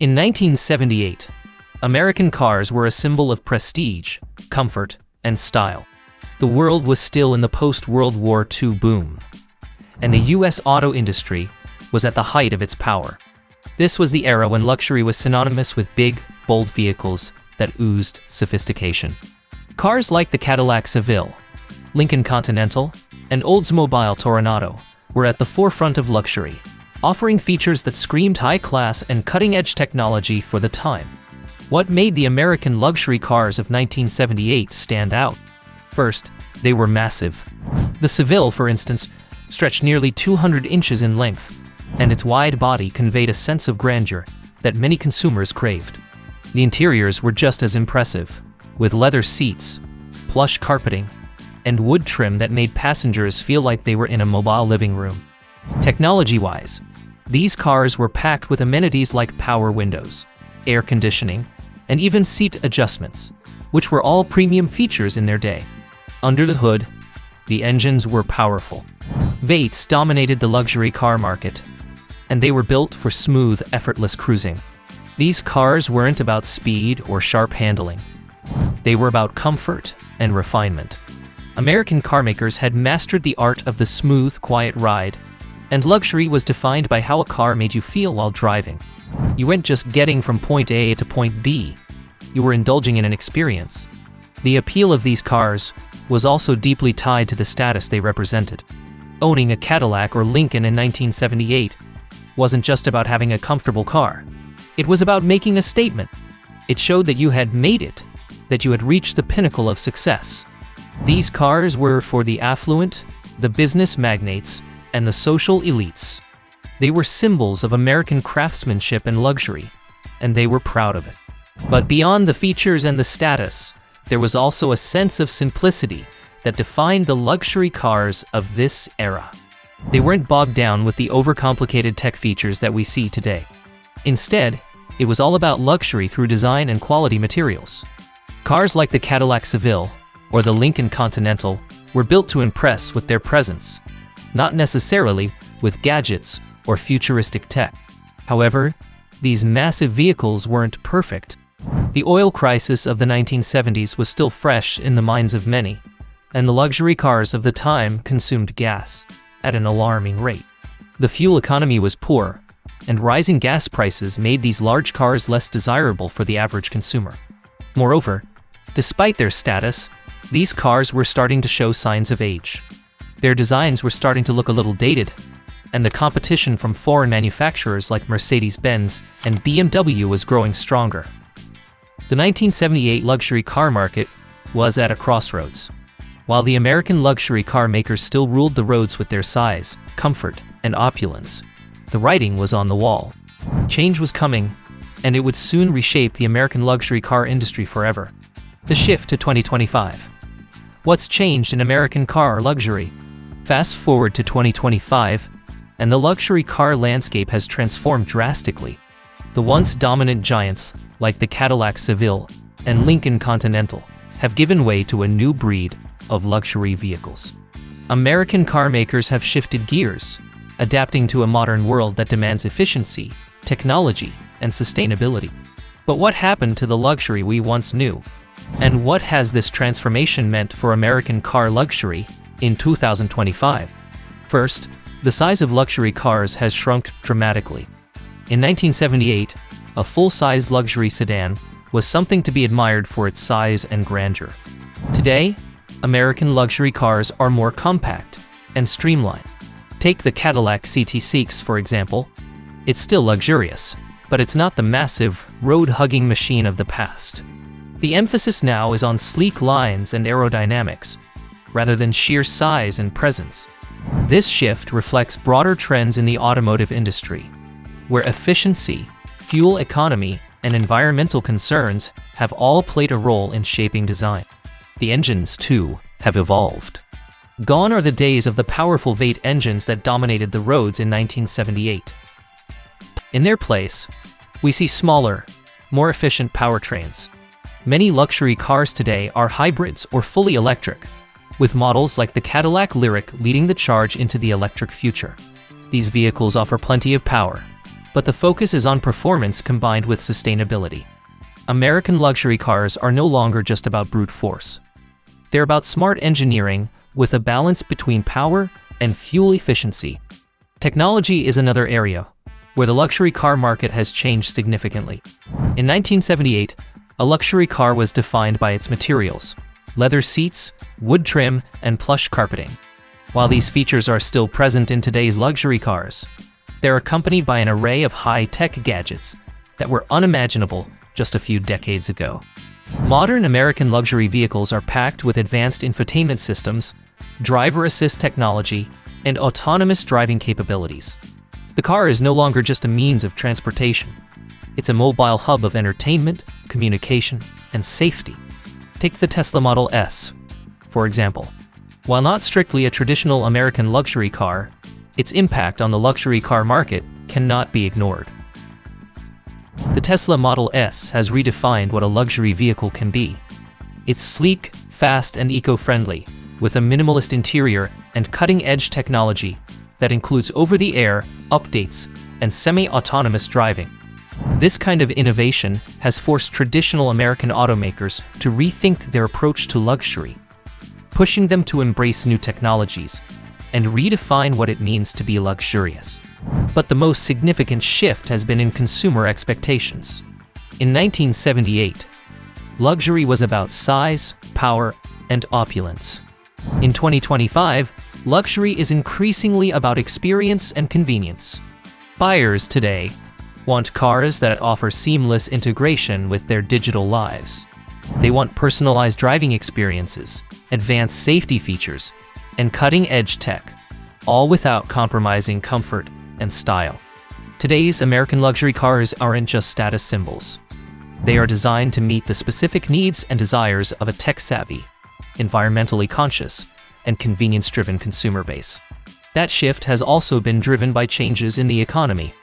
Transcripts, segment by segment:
In 1978, American cars were a symbol of prestige, comfort, and style. The world was still in the post-World War II boom, and the U.S. auto industry was at the height of its power. This was the era when luxury was synonymous with big, bold vehicles that oozed sophistication. Cars like the Cadillac Seville, Lincoln Continental, and Oldsmobile Toronado were at the forefront of luxury, offering features that screamed high class and cutting-edge technology for the time. What made the American luxury cars of 1978 stand out? First, they were massive. The Seville, for instance, stretched nearly 200 inches in length, and its wide body conveyed a sense of grandeur that many consumers craved. The interiors were just as impressive, with leather seats, plush carpeting, and wood trim that made passengers feel like they were in a mobile living room. Technology-wise, these cars were packed with amenities like power windows, air conditioning, and even seat adjustments, which were all premium features in their day. Under the hood, the engines were powerful. V8s dominated the luxury car market, and they were built for smooth, effortless cruising. These cars weren't about speed or sharp handling. They were about comfort and refinement. American carmakers had mastered the art of the smooth, quiet ride, and luxury was defined by how a car made you feel while driving. You weren't just getting from point A to point B, you were indulging in an experience. The appeal of these cars was also deeply tied to the status they represented. Owning a Cadillac or Lincoln in 1978 wasn't just about having a comfortable car. It was about making a statement. It showed that you had made it, that you had reached the pinnacle of success. These cars were for the affluent, the business magnates, and the social elites. They were symbols of American craftsmanship and luxury, and they were proud of it. But beyond the features and the status, there was also a sense of simplicity that defined the luxury cars of this era. They weren't bogged down with the overcomplicated tech features that we see today. Instead, it was all about luxury through design and quality materials. Cars like the Cadillac Seville or the Lincoln Continental were built to impress with their presence, not necessarily with gadgets or futuristic tech. However, these massive vehicles weren't perfect. The oil crisis of the 1970s was still fresh in the minds of many, and the luxury cars of the time consumed gas at an alarming rate. The fuel economy was poor, and rising gas prices made these large cars less desirable for the average consumer. Moreover, despite their status, these cars were starting to show signs of age. Their designs were starting to look a little dated, and the competition from foreign manufacturers like Mercedes-Benz and BMW was growing stronger. The 1978 luxury car market was at a crossroads. While the American luxury car makers still ruled the roads with their size, comfort, and opulence, the writing was on the wall. Change was coming, and it would soon reshape the American luxury car industry forever. The shift to 2025. What's changed in American car luxury? Fast forward to 2025, and the luxury car landscape has transformed drastically. The once dominant giants, like the Cadillac Seville and Lincoln Continental, have given way to a new breed of luxury vehicles. American car makers have shifted gears, adapting to a modern world that demands efficiency, technology, and sustainability. But what happened to the luxury we once knew? And what has this transformation meant for American car luxury in 2025? First, the size of luxury cars has shrunk dramatically. In 1978, a full-size luxury sedan was something to be admired for its size and grandeur. Today, American luxury cars are more compact and streamlined. Take the Cadillac CT6, for example. It's still luxurious, but it's not the massive, road-hugging machine of the past. The emphasis now is on sleek lines and aerodynamics, rather than sheer size and presence. This shift reflects broader trends in the automotive industry, where efficiency, fuel economy, and environmental concerns have all played a role in shaping design. The engines, too, have evolved. Gone are the days of the powerful V8 engines that dominated the roads in 1978. In their place, we see smaller, more efficient powertrains. Many luxury cars today are hybrids or fully electric, with models like the Cadillac Lyriq leading the charge into the electric future. These vehicles offer plenty of power, but the focus is on performance combined with sustainability. American luxury cars are no longer just about brute force. They're about smart engineering with a balance between power and fuel efficiency. Technology is another area where the luxury car market has changed significantly. In 1978, a luxury car was defined by its materials: leather seats, wood trim, and plush carpeting. While these features are still present in today's luxury cars, they're accompanied by an array of high-tech gadgets that were unimaginable just a few decades ago. Modern American luxury vehicles are packed with advanced infotainment systems, driver assist technology, and autonomous driving capabilities. The car is no longer just a means of transportation. It's a mobile hub of entertainment, communication, and safety. Take the Tesla Model S, for example. While not strictly a traditional American luxury car, its impact on the luxury car market cannot be ignored. The Tesla Model S has redefined what a luxury vehicle can be. It's sleek, fast, and eco-friendly, with a minimalist interior and cutting-edge technology that includes over-the-air updates and semi-autonomous driving. This kind of innovation has forced traditional American automakers to rethink their approach to luxury, pushing them to embrace new technologies and redefine what it means to be luxurious. But the most significant shift has been in consumer expectations. In 1978, luxury was about size, power, and opulence. In 2025, luxury is increasingly about experience and convenience. Buyers today want cars that offer seamless integration with their digital lives. They want personalized driving experiences, advanced safety features, and cutting-edge tech, all without compromising comfort and style. Today's American luxury cars aren't just status symbols. They are designed to meet the specific needs and desires of a tech-savvy, environmentally conscious, and convenience-driven consumer base. That shift has also been driven by changes in the economy.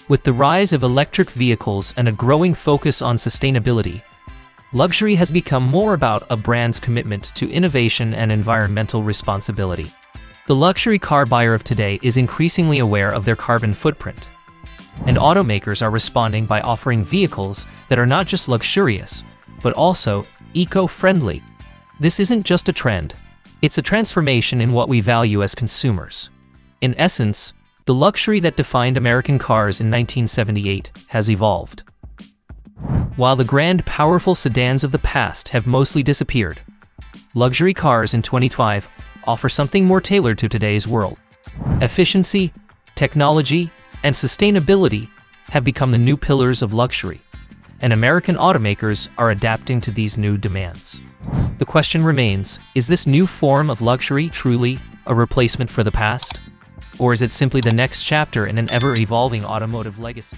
With the rise of electric vehicles and a growing focus on sustainability, luxury has become more about a brand's commitment to innovation and environmental responsibility. The luxury car buyer of today is increasingly aware of their carbon footprint, and automakers are responding by offering vehicles that are not just luxurious, but also eco-friendly. This isn't just a trend, it's a transformation in what we value as consumers. In essence, the luxury that defined American cars in 1978 has evolved. While the grand, powerful sedans of the past have mostly disappeared, luxury cars in 2025 offer something more tailored to today's world. Efficiency, technology, and sustainability have become the new pillars of luxury, and American automakers are adapting to these new demands. The question remains, is this new form of luxury truly a replacement for the past? Or is it simply the next chapter in an ever-evolving automotive legacy?